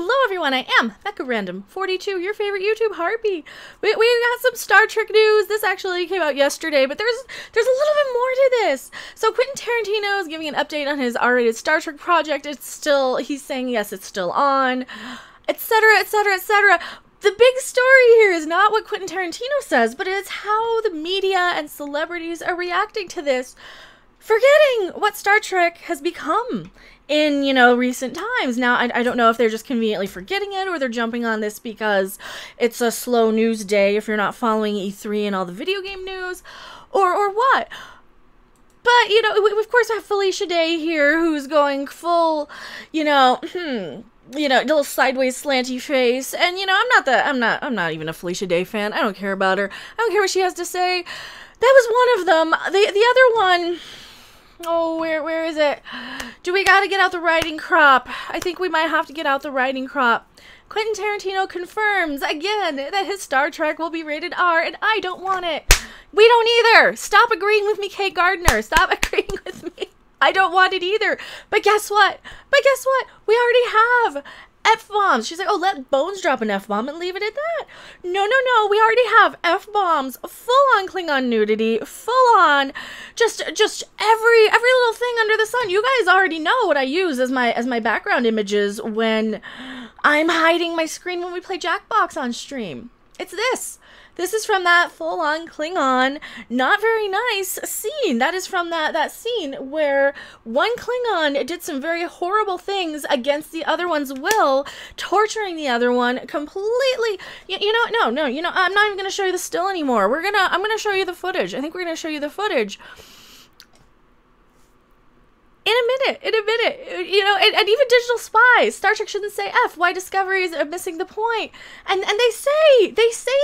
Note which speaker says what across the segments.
Speaker 1: Hello everyone, I am Mecha Random 42, your favorite YouTube harpy. We got some Star Trek news. This actually came out yesterday, but there's a little bit more to this. So Quentin Tarantino is giving an update on his R-rated Star Trek project. He's saying yes, it's still on, etc, etc, etc. The big story here is not what Quentin Tarantino says, but it's how the media and celebrities are reacting to this, forgetting what Star Trek has become in, recent times. Now, I don't know if they're just conveniently forgetting it or they're jumping on this because it's a slow news day if you're not following E3 and all the video game news, or what. But, we of course have Felicia Day here who's going full, little sideways slanty face, and I'm not even a Felicia Day fan. I don't care about her. I don't care what she has to say. That was one of them. The other one, oh, where is it? Do we gotta get out the riding crop? I think we might have to get out the riding crop. Quentin Tarantino confirms again that his Star Trek will be rated R, and I don't want it. We don't either. Stop agreeing with me, Kate Gardner. Stop agreeing with me. I don't want it either. But guess what? We already have F-bombs. She's like, oh, let Bones drop an F-bomb and leave it at that. No. We already have F-bombs, full-on Klingon nudity, full-on, just every little thing under the sun. You guys already know what I use as my background images when I'm hiding my screen when we play Jackbox on stream. It's this. This is from that full-on Klingon, not very nice scene. That is from that scene where one Klingon did some very horrible things against the other one's will, torturing the other one completely. No, I'm not even gonna show you the still anymore. I'm gonna show you the footage. I think we're gonna show you the footage in a minute, and even Digital Spies. Star Trek shouldn't say F. Why Discovery is missing the point. And they say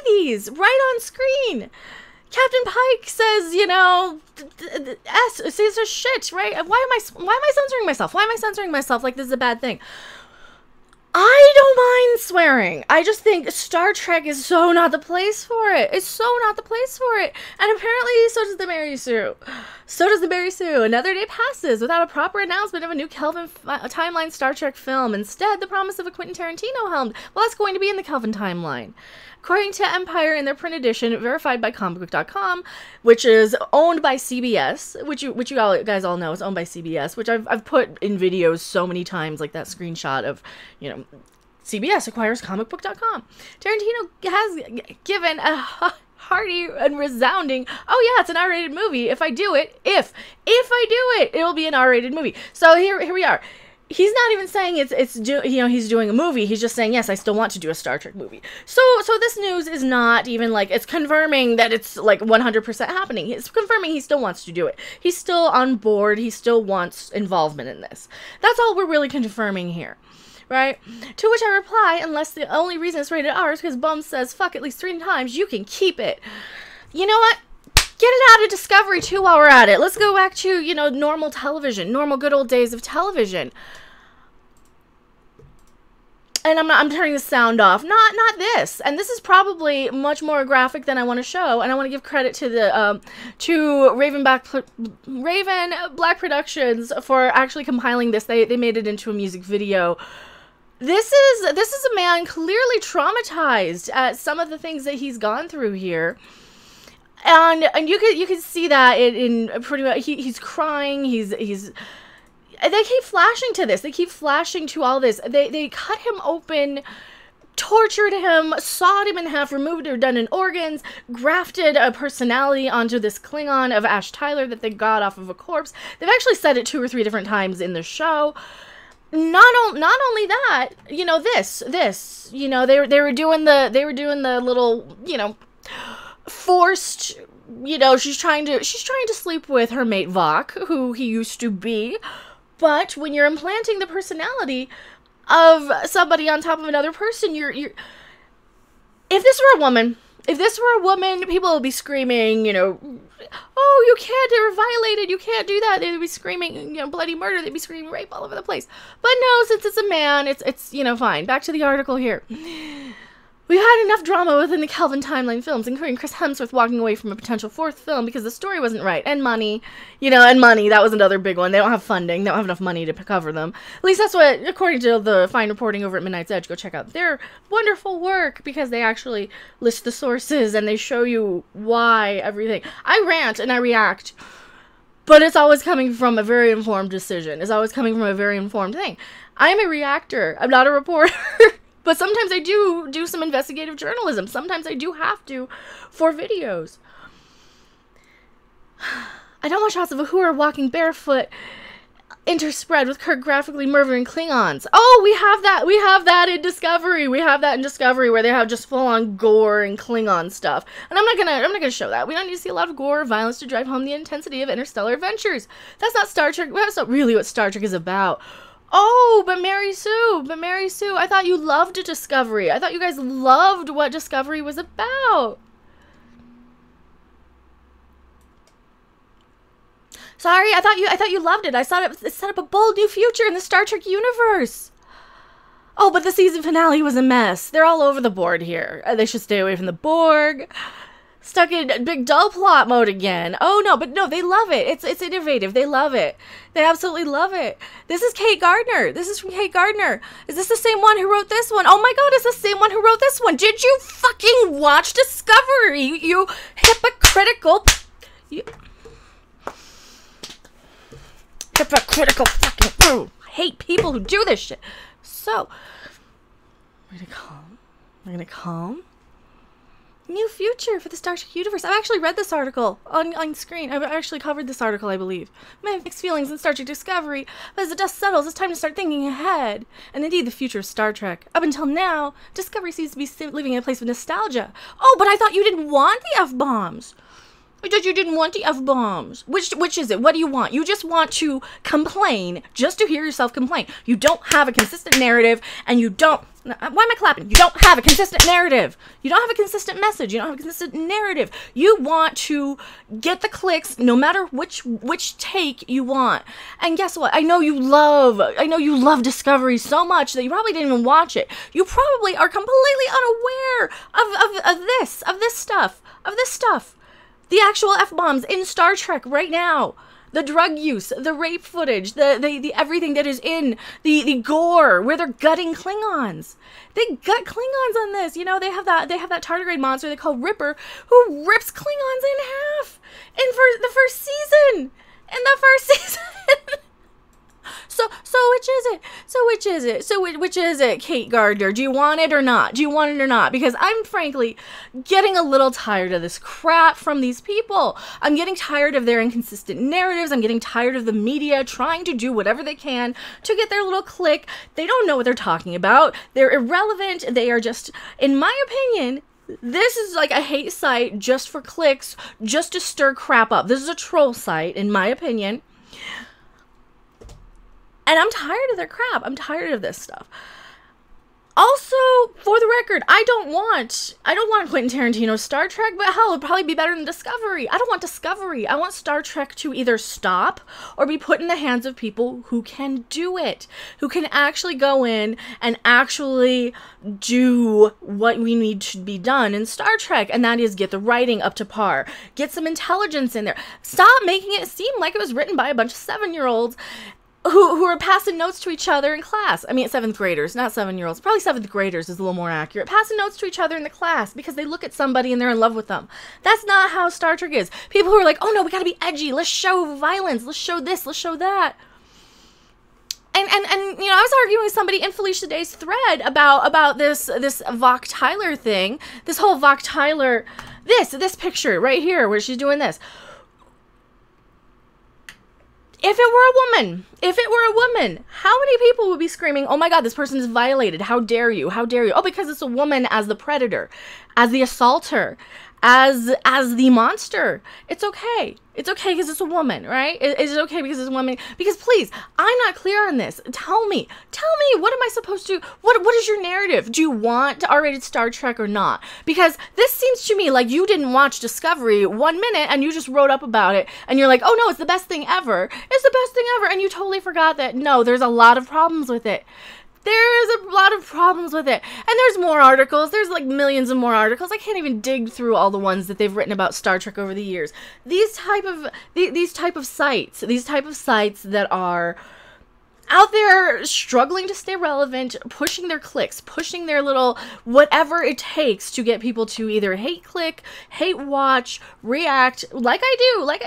Speaker 1: these right on screen. Captain Pike says, S says a shit, right? Why am I censoring myself? Why am I censoring myself like this is a bad thing? I don't mind swearing. I just think Star Trek is so not the place for it. It's so not the place for it. And apparently, so does the Mary Sue. So does the Mary Sue. Another day passes without a proper announcement of a new Kelvin timeline Star Trek film. Instead, the promise of a Quentin Tarantino helmed. Well, that's going to be in the Kelvin timeline. According to Empire in their print edition, verified by comicbook.com, which is owned by CBS, which you guys all know is owned by CBS, which I've put in videos so many times, like that screenshot of, CBS acquires comicbook.com. Tarantino has given a hearty and resounding, oh yeah, it's an R-rated movie. If I do it, if I do it, it'll be an R-rated movie. So here we are. He's not even saying he's doing a movie. He's just saying, yes, I still want to do a Star Trek movie. So this news is not even like, it's confirming that it's like 100% happening. It's confirming he still wants to do it. He's still on board. He still wants involvement in this. That's all we're really confirming here. Right? To which I reply, unless the only reason it's rated R is because Bum says fuck at least 3 times, you can keep it. You know what? Get it out of Discovery too while we're at it. Let's go back to, normal television, normal good old days of television. And I'm turning the sound off. Not this. And this is probably much more graphic than I want to show. And I want to give credit to the Raven Black Productions for actually compiling this. They made it into a music video. This is a man clearly traumatized at some of the things that he's gone through here. And you can see that in pretty much he's crying, they keep flashing to this. They keep flashing to all this. They cut him open, tortured him, sawed him in half, removed redundant organs, grafted a personality onto this Klingon of Ash Tyler that they got off of a corpse. They've actually said it 2 or 3 different times in the show. Not only that, this, they were doing the little, forced, she's trying to sleep with her mate Vok, who he used to be. But when you're implanting the personality of somebody on top of another person, if this were a woman, people would be screaming, oh, you can't, they were violated, you can't do that. They'd be screaming, bloody murder, they'd be screaming rape all over the place. But no, since it's a man, it's fine. Back to the article here. We've had enough drama within the Kelvin timeline films, including Chris Hemsworth walking away from a potential fourth film because the story wasn't right. And money. And money. That was another big one. They don't have funding. They don't have enough money to cover them. At least that's what, according to the fine reporting over at Midnight's Edge, go check out their wonderful work because they actually list the sources and they show you why everything. I rant and I react, but it's always coming from a very informed decision. It's always coming from a very informed thing. I'm a reactor. I'm not a reporter. But sometimes I do some investigative journalism. Sometimes I do have to for videos. I don't want shots of Uhura walking barefoot interspread with Kirk graphically murdering Klingons. Oh, we have that. We have that in Discovery. We have that in Discovery where they have just full-on gore and Klingon stuff. And I'm not gonna show that. We don't need to see a lot of gore or violence to drive home the intensity of interstellar adventures. That's not Star Trek. That's not really what Star Trek is about. Oh, but Mary Sue, I thought you loved Discovery. I thought you guys loved what Discovery was about. Sorry, I thought you loved it. I thought it set up a bold new future in the Star Trek universe. Oh, but the season finale was a mess. They're all over the board here. They should stay away from the Borg. Stuck in big dull plot mode again. Oh, no, but no, they love it. It's innovative. They love it. They absolutely love it. This is Kate Gardner. This is from Kate Gardner. Is this the same one who wrote this one? Oh my god, it's the same one who wrote this one. Did you fucking watch Discovery, you hypocritical... Hypocritical fucking... I hate people who do this shit. So, we're gonna calm. New future for the Star Trek universe. I've actually read this article on screen. I've actually covered this article, I believe. I have mixed feelings in Star Trek Discovery, but as the dust settles, it's time to start thinking ahead. And indeed, the future of Star Trek. Up until now, Discovery seems to be living in a place of nostalgia. Oh, but I thought you didn't want the F-bombs. I thought you didn't want the F-bombs. Which is it? What do you want? You just want to complain just to hear yourself complain. You don't have a consistent narrative, and you don't... Why am I clapping? You don't have a consistent narrative. You don't have a consistent message. You don't have a consistent narrative. You want to get the clicks no matter which take you want. And guess what? I know you love Discovery so much that you probably didn't even watch it. You probably are completely unaware of this stuff. The actual F-bombs in Star Trek right now. The drug use, the rape footage, the everything that is in the gore where they're gutting Klingons. They gut Klingons on this. They have that tardigrade monster they call Ripper who rips Klingons in half in the first season. So which is it, Kate Gardner? Do you want it or not? Because I'm frankly getting a little tired of this crap from these people. I'm getting tired of their inconsistent narratives. I'm getting tired of the media trying to do whatever they can to get their little click. They don't know what they're talking about. They're irrelevant. They are just, in my opinion, this is like a hate site just for clicks, just to stir crap up. This is a troll site, in my opinion. And I'm tired of their crap. I'm tired of this stuff. Also, for the record, I don't want Quentin Tarantino Star Trek, but hell, it'd probably be better than Discovery. I don't want Discovery. I want Star Trek to either stop or be put in the hands of people who can do it, who can actually go in and actually do what we need to be done in Star Trek, and that is get the writing up to par, get some intelligence in there. Stop making it seem like it was written by a bunch of 7-year-olds who are passing notes to each other in class. I mean, 7th graders, not 7-year-olds. Probably 7th graders is a little more accurate. Passing notes to each other in the class because they look at somebody and they're in love with them. That's not how Star Trek is. People who are like, oh no, we gotta be edgy. Let's show violence. Let's show this. Let's show that. And I was arguing with somebody in Felicia Day's thread about this Vok Tyler thing. This whole Vok Tyler, this picture right here where she's doing this. If it were a woman, how many people would be screaming, oh my god, this person is violated, how dare you, how dare you? Oh, because it's a woman as the predator, as the assaulter, as the monster. It's okay. It's okay because it's a woman, right? Is it okay because it's a woman? Because please, I'm not clear on this. Tell me, what am I supposed to, what is your narrative? Do you want R-rated Star Trek or not? Because this seems to me like you didn't watch Discovery 1 minute and you just wrote up about it and you're like, oh no, it's the best thing ever. It's the best thing ever. And you totally forgot that, no, there's a lot of problems with it. There is a lot of problems with it. And there's more articles. There's like millions of more articles. I can't even dig through all the ones that they've written about Star Trek over the years. These type of sites that are out there struggling to stay relevant, pushing their clicks, pushing their little whatever it takes to get people to either hate click, hate watch, react, like I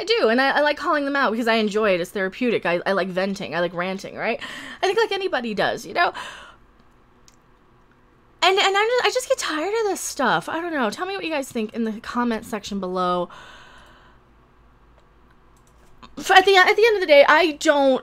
Speaker 1: do. And I like calling them out because I enjoy it. It's therapeutic. I like venting. I like ranting, right? I think like anybody does, you know? And I just get tired of this stuff. I don't know. Tell me what you guys think in the comment section below. At the end of the day, I don't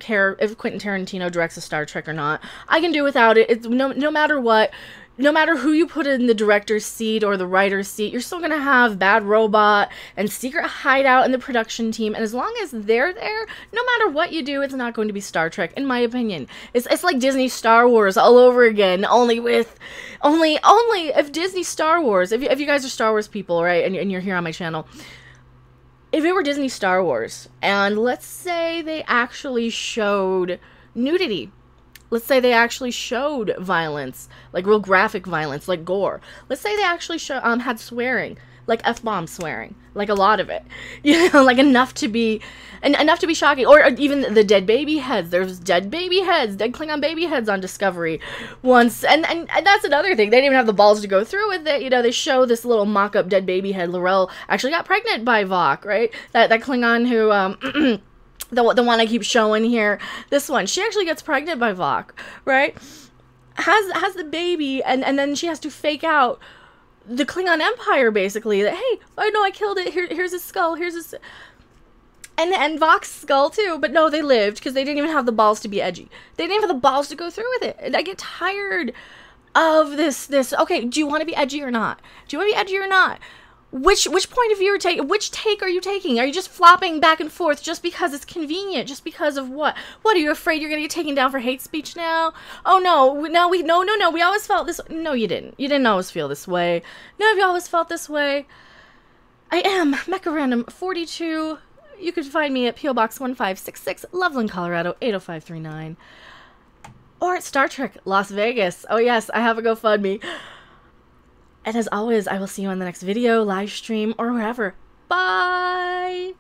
Speaker 1: care if Quentin Tarantino directs a Star Trek or not. I can do without it. It's no matter what, no matter who you put in the director's seat or the writer's seat, you're still gonna have Bad Robot and Secret Hideout and the production team. And as long as they're there, no matter what you do, it's not going to be Star Trek, in my opinion. It's like Disney Star Wars all over again, only if Disney Star Wars, if you guys are Star Wars people, right, and you're here on my channel. If it were Disney Star Wars, and let's say they actually showed nudity, let's say they actually showed violence, like real graphic violence, like gore. Let's say they actually had swearing, like F-bomb swearing, like a lot of it, you know, like enough to be shocking. Or even the dead baby heads. There's dead baby heads, dead Klingon baby heads on Discovery once, and that's another thing. They didn't even have the balls to go through with it. You know, they show this little mock-up dead baby head. L'Rell actually got pregnant by Vok, right? That Klingon who the one I keep showing here, this one, she actually gets pregnant by Vok, right? Has the baby, and then she has to fake out the Klingon Empire, basically, that, hey, I know I killed it, here's his skull, here's his... And Vok's skull, too, but no, they lived, because they didn't even have the balls to be edgy. They didn't even have the balls to go through with it, and I get tired of this, okay, do you want to be edgy or not? Do you want to be edgy or not? Which point of view are you taking? Which take are you taking? Are you just flopping back and forth just because it's convenient? Just because of what? What, are you afraid you're going to get taken down for hate speech now? Oh, no, no, we always felt this. No, you didn't. You didn't always feel this way. None of you always felt this way. I am Mecha Random 42. You can find me at P.O. Box 1566, Loveland, Colorado, 80539. Or at Star Trek, Las Vegas. Oh, yes, I have a GoFundMe. And as always, I will see you on the next video, live stream, or wherever. Bye!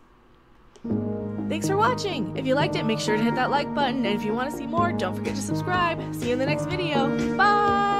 Speaker 1: Thanks for watching. If you liked it, make sure to hit that like button. And if you want to see more, don't forget to subscribe. See you in the next video. Bye!